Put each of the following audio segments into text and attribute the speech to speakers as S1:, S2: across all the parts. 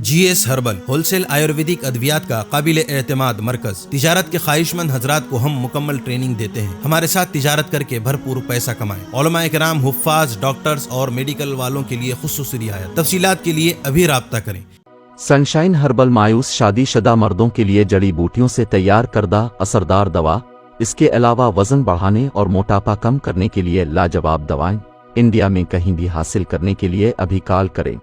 S1: GS herbal wholesale Ayurvedic अद्वियात का काबिल एतमाद मरकज। तिजारत के ख्वाहिशमंद हजरात को हम मुकम्मल ट्रेनिंग देते हैं। हमारे साथ तिजारत करके भरपूर पैसा कमाएं। उलमाए किराम, हुफ्फाज, डॉक्टर्स और मेडिकल वालों के लिए खुसूसी रियायत। तफसीलात के लिए अभी राब्ता करें।
S2: सनशाइन हर्बल मायूस शादीशुदा मर्दों के लिए जड़ी बूटियों से तैयार करदा असरदार दवा। इसके अलावा वजन बढ़ाने और मोटापा कम करने के लिए लाजवाब दवाएं इंडिया में कहीं भी हासिल करने के लिए अभी कॉल करें।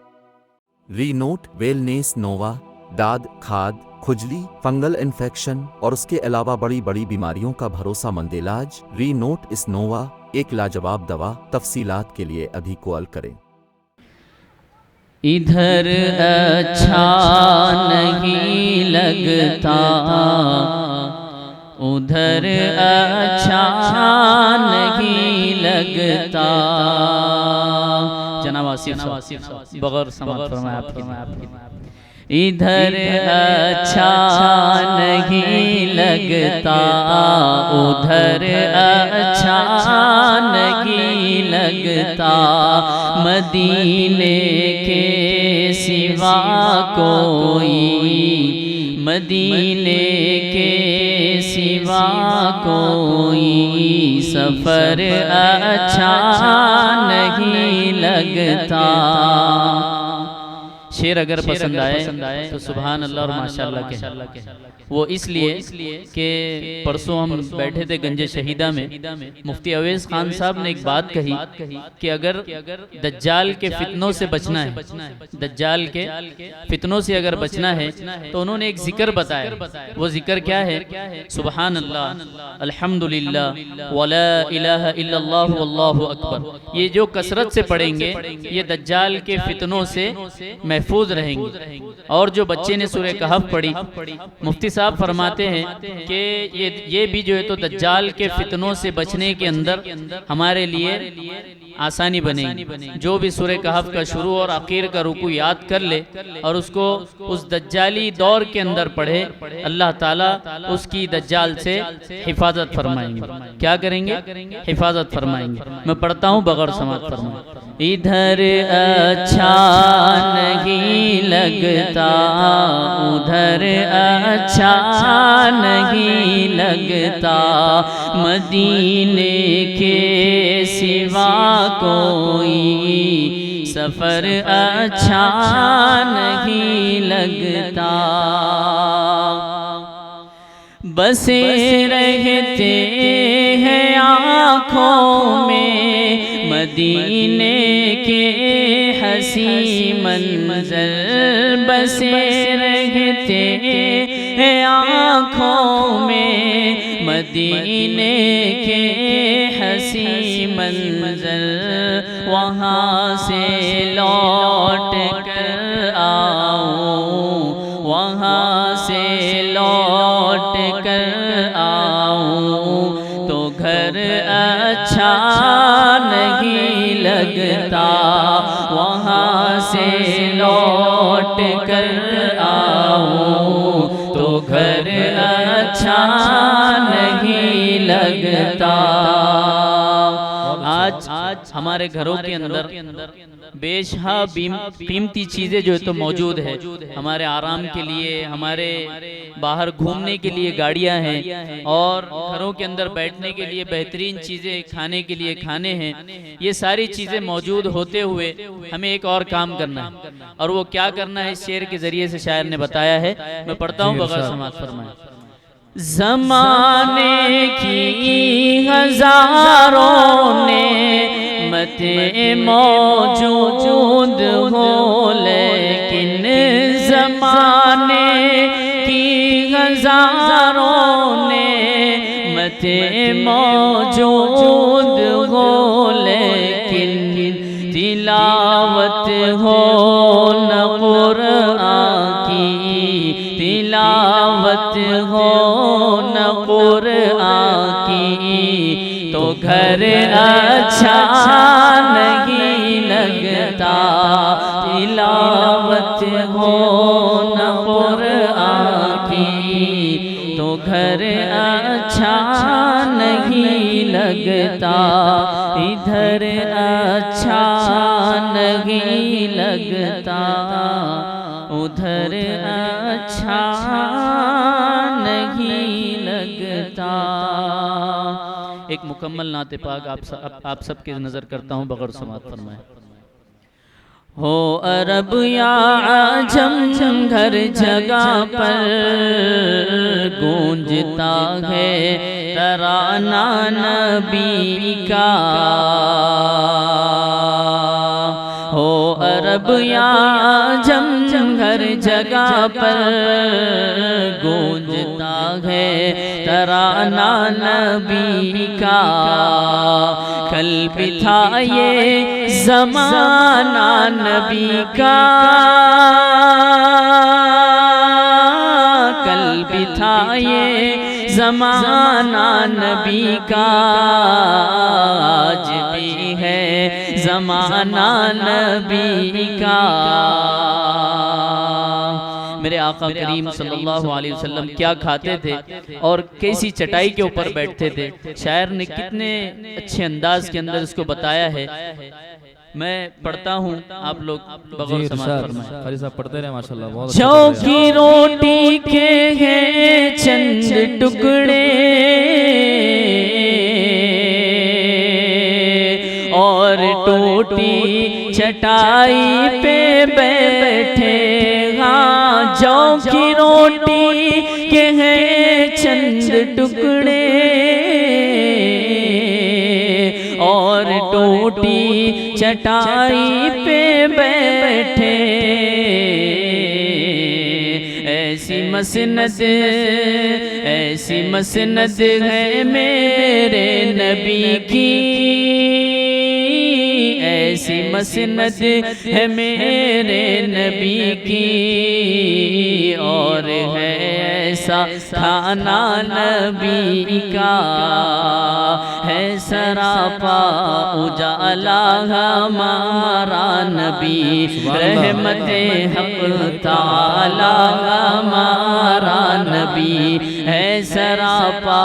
S2: रीनोट वेलनेस नोवा दाद, खाद, खुजली, फंगल इन्फेक्शन और उसके अलावा बड़ी बड़ी बीमारियों का भरोसामंद इलाज। रीनोट इस नोवा एक लाजवाब दवा। तफसीलात के लिए अभी कॉल करें।
S3: इधर अच्छा नहीं लगता, उधर अच्छा नहीं लगता। जनाब आसिफ बगैर समाअत फरमाए आपकी। इधर अच्छा नहीं लगता, उधर अच्छा नहीं लगता। मदीने के सिवा कोई, मदीने के सिवा कोई सफर अच्छा नहीं लगता। शेर अगर पसंद आए तो सुभान अल्लाह और माशाअल्लाह के। वो इसलिए कि परसों हम बैठे थे गंजे शहीदा में, मुफ्ती अवैस खान साहब ने एक बात कही कि अगर दज्जाल के फितनों से बचना है, दज्जाल के फितनों से अगर बचना है तो उन्होंने एक जिक्र बताया। वो जिक्र क्या है? सुभान अल्लाह, अल्हम्दुलिल्लाह, वला इलाहा इल्लल्लाहु वल्लाहु अकबर। ये जो कसरत से पढ़ेंगे ये दज्जाल के फितनों से महफूज रहेंगे। और जो बच्चे ने सूरह कहफ पढ़ी, मुफ्ती साहब फरमाते हैं कि ये भी जो है तो दज्जाल के फितनों से बचने के अंदर हमारे लिए आसानी बनेगी। जो भी सूरह कहफ का शुरू और आखिर का रुकू याद कर ले और उसको उस दज्जाली दौर के अंदर पढ़े, अल्लाह ताला उसकी दज्जाल से हिफाजत फरमाएंगे। क्या करेंगे? हिफाजत फरमाएंगे। मैं पढ़ता हूँ बगैर समाअत फरमाए। इधर अच्छा नहीं लगता, उधर अच्छा नहीं लगता। मदीने के सिवा कोई सफर अच्छा नहीं लगता। बसे रहते हैं आँखों में मदीने के हसी मंजर। बसे रहते हैं आँखों में मदीने के हसी मंजर। वहाँ से लौट कर आऊँ, वहाँ से लौट कर आऊँ तो घर अच्छा नहीं लगता। वहाँ से लौट कर आऊँ तो घर अच्छा नहीं लगता। आज हमारे घरों के अंदर बेशहा कीमती चीज़ें जो है तो मौजूद है। हमारे आराम के लिए, हमारे बाहर घूमने के लिए गाड़ियां हैं और घरों के अंदर बैठने के लिए बेहतरीन चीज़ें, खाने के लिए खाने हैं। ये सारी चीज़ें मौजूद होते हुए हमें एक और काम करना है, और वो क्या करना है इस शेर के ज़रिए से शायर ने बताया है। मैं पढ़ता हूँ बगैर समाअत फरमाए। ज़माने की हज़ारों ने मते मौजूद हो, लेकिन ज़माने की हज़ारों ने मते मौजूद हो, लेकिन तिलावत हो न कुरान की, तिलावत हो न कुरान की तो घर अच्छा नहीं लगता। तिलावत हो न कुरान की तो घर अच्छा नहीं लगता। इधर अच्छा नहीं लगता, उधर अच्छा नहीं लगता। एक मुकम्मल नाते पाक आप सबके नज़र करता हूँ, बगैर समात फरमाए। हो अरब या आजम घर जगह पर गूंजता है तराना नबी का। हो अरब या आजम घर जगह पर गूंजता है तराना नबी का। कल भी था ये ज़माना नबी का, कल भी था ये ज़माना नबी का, आज भी है ज़माना नबी का। मेरे आका करीम सल्लल्लाहु अलैहि वसल्लम क्या खाते थे और कैसी चटाई के ऊपर बैठते थे, शायर ने कितने अच्छे अंदाज के अंदर इसको बताया है। मैं पढ़ता हूँ, आप लोग बगैर समात फरमाएं।
S4: पढ़ते रहे माशाल्लाह। बहुत
S3: जौ की रोटी के हैं चंद टुकड़े और टूटी चटाई पे बैठे। हाँ, जौ की रोटी के हैं चंद टुकड़े और टूटी चटाई पे बैठे। ऐसी मसनद है मेरे नबी की, ऐसी मसनद है मेरे नबी की, और है ऐसा खाना नबी का, है सरापा उजाला हमारा नबी, रहमते हक ताला हमारा नबी, है सरापा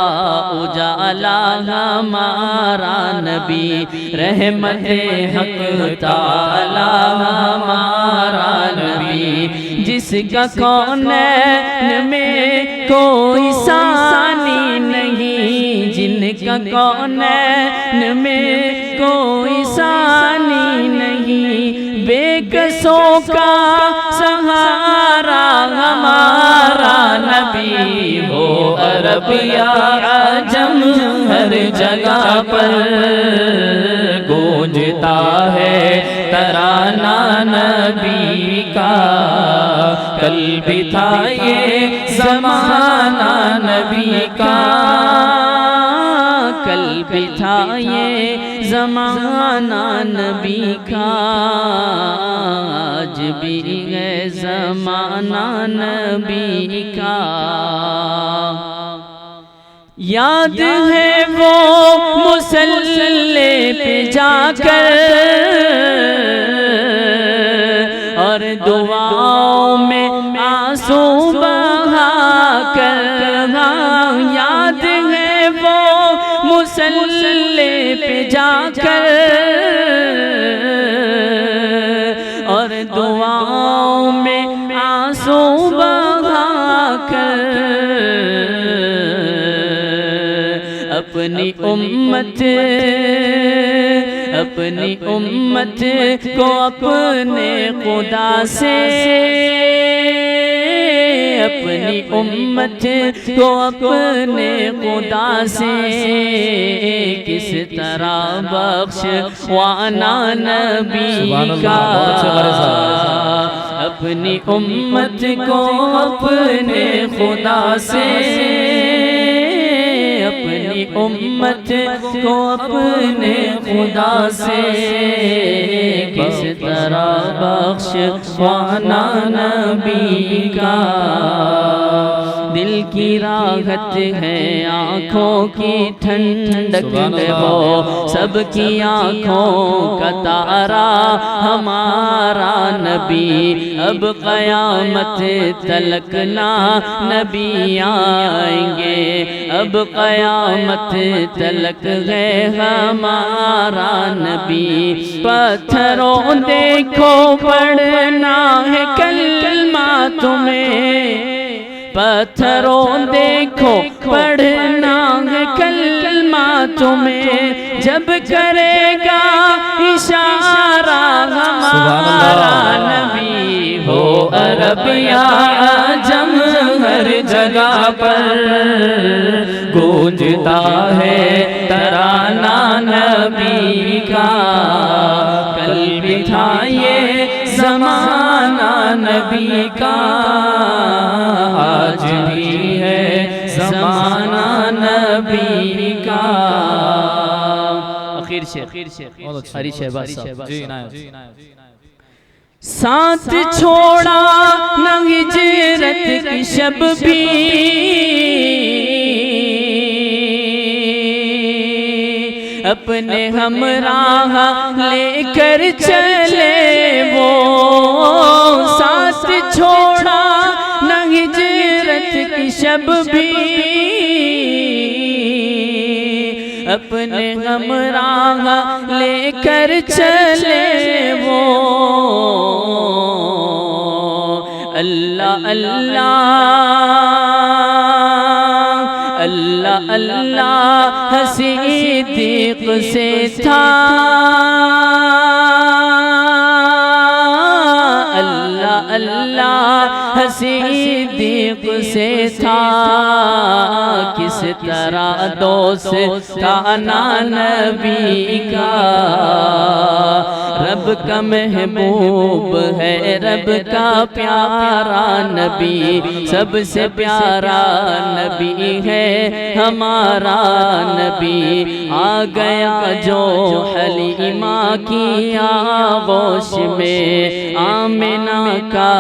S3: उजाला हमारा नबी, रहमते हक ताला हमारा नबी। जिसका कौनैन में कोई सानी नहीं, जिनका कौनैन में कोई सानी नहीं, बेकसों का सहारा हमारा नबी। हो अरब या आजम हर जगह पर गूंजता है तराना नबी का, कल भी था ये ज़माना नबी का, कल भी था ये ज़माना नबी का, आज भी है ज़माना नबी का। याद है वो मुसल्ले पे जाकर और दुआओं में आंसू बहाकर, हाँ याद है वो मुसल्ले पे जाकर और दुआओं में आंसू बहाकर अपनी उम्मत को अपने खुदा से, अपनी उम्मत को अपने खुदा से किस तरह बख्शवाना नबी का, अपनी उम्मत को अपने खुदा से, अपनी उम्मत को अपने खुदा से किस तरह बख्शवाना नबी का। दिल की राहत है, आँखों की ठंडक है वो, सबकी आँखों का तारा हमारा नबी। अब क़यामत तलक ना नबी आएंगे, अब क़यामत तलक है हमारा नबी। पत्थरों देखो पढ़ना है कलमा तुम्हें, पत्थरों देखो पढ़ना है कलमा तुम्हें, जब करेगा इशारा हमारा नबी। हो अरब या अजम हर जगह पर गूंजता है तराना नबी का, कल भी था ये ज़माना नबी का, आज भी है ज़माना नबी का। आखिर शेख हरी शहबाज साहब जी साथ छोड़ा न हिजरत की शब भी, अपने हमराह लेकर चले वो, साथ छोड़ा न हिजरत की शब भी, अपने हमराह लेकर चले वो। अल्लाह अल्लाह अल्लाह अल्लाह सिद्दीक़ से था, अल्लाह अल्लाह सिद्दीक़ से था, किस तरह दोस्त था ना नबी का। रब का महबूब है, रब का प्यारा नबी, सबसे प्यारा नबी है हमारा नबी। आ गया जो हलीमा की आगोश में, आमिना का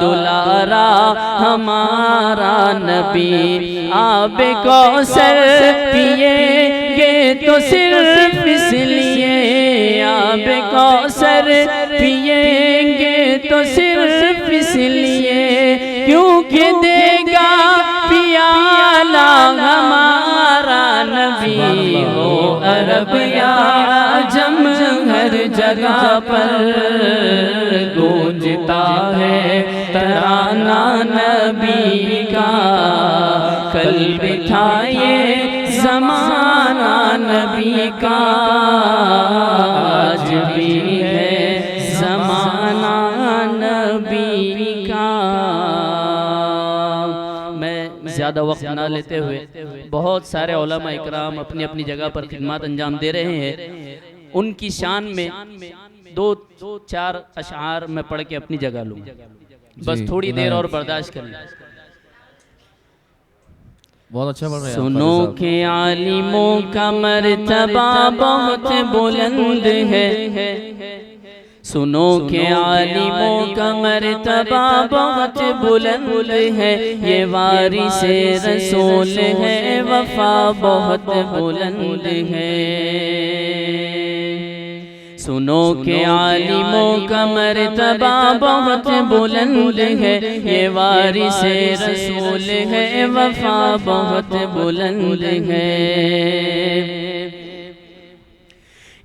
S3: दुलारा हमारा नबी। आबे कौसर पिएंगे तो सिर्फ इसलिए, आबे कौसर पिएंगे तो सिर्फ इसलिए, क्योंकि देगा पियाला हमारा नबी। हो अरब या अजम हर जगह पर गूंजता है तराना नबी का, कल भी था ये ज़माना नबी का, आज भी है ज़माना नबी का। मैं ज़्यादा वक्त ना लेते हुए, बहुत सारे उलमा इकराम अपनी अपनी जगह पर खिदमत अंजाम दे रहे हैं, उनकी शान में दो चार अशआर मैं पढ़ के अपनी जगह लूँगा, बस थोड़ी देर और बर्दाश्त कर लें।
S4: बहुत अच्छा पढ़ रहे हैं।
S3: सुनो के आलिमों का मर्तबा बहुत बुलंद है, सुनो के आलिमों का मर्तबा बहुत बुलंद है, ये वारिसे रसूल है, वफा बहुत बुलंद है। सुनो के आलिमों का मर्तबा बहुत बुलंद है, ये वारिसे रसूल है, वफा बहुत बुलंद है।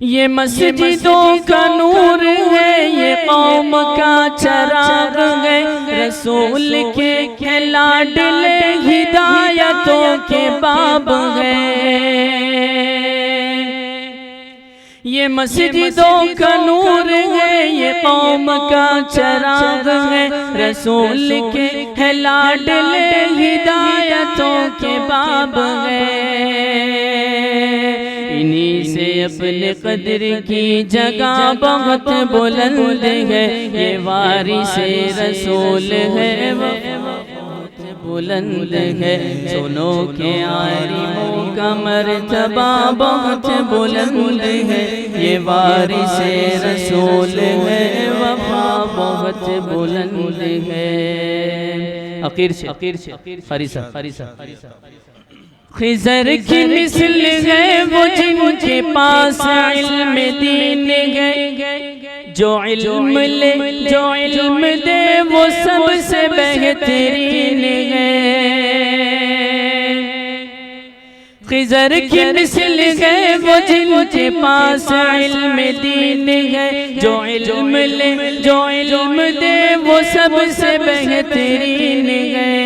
S3: ये मस्जिदों का नूर है, ये कौम का चराग है, रसूल के लाडले हिदायतों के बाब है। ये मस्जिदों का नूर है, ये कौम का चराग है, रसूल के लाडले हिदायतों के बाब है। इन्हीं से अपने कदर की जगह बहुत बुलंद है, ये वारिसे रसूल है, बहुत बुलंद है। सुनो के आलिमों का मर्तबा बहुत बुलंद है, ये वारिसे रसूल है, वफा बहुत बुलंद है। अकीर से फरीसा खिज़र की मिसल है वो जिनके पास इल्म दीन है, जो इल्म दे वो सबसे बेहतरीन है। खिज़र की मिसल है वो जिनके पास इल्म दीन है, जो इल्म दे वो सबसे बेहतरीन है।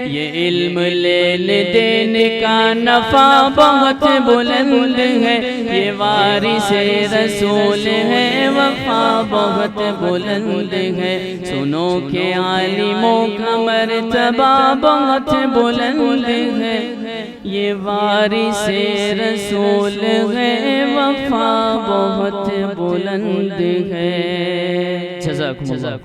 S3: ये इल्म लेने देने का नफा बहुत बुलंद है, ये वारिसे रसूल है, वफा बहुत बुलंद है। सुनो के आलिमों का मर्तबा बहुत बुलंद है, ये वारिसे रसूल है, वफा बहुत बुलंद है। जज़ाकुमुल्लाह।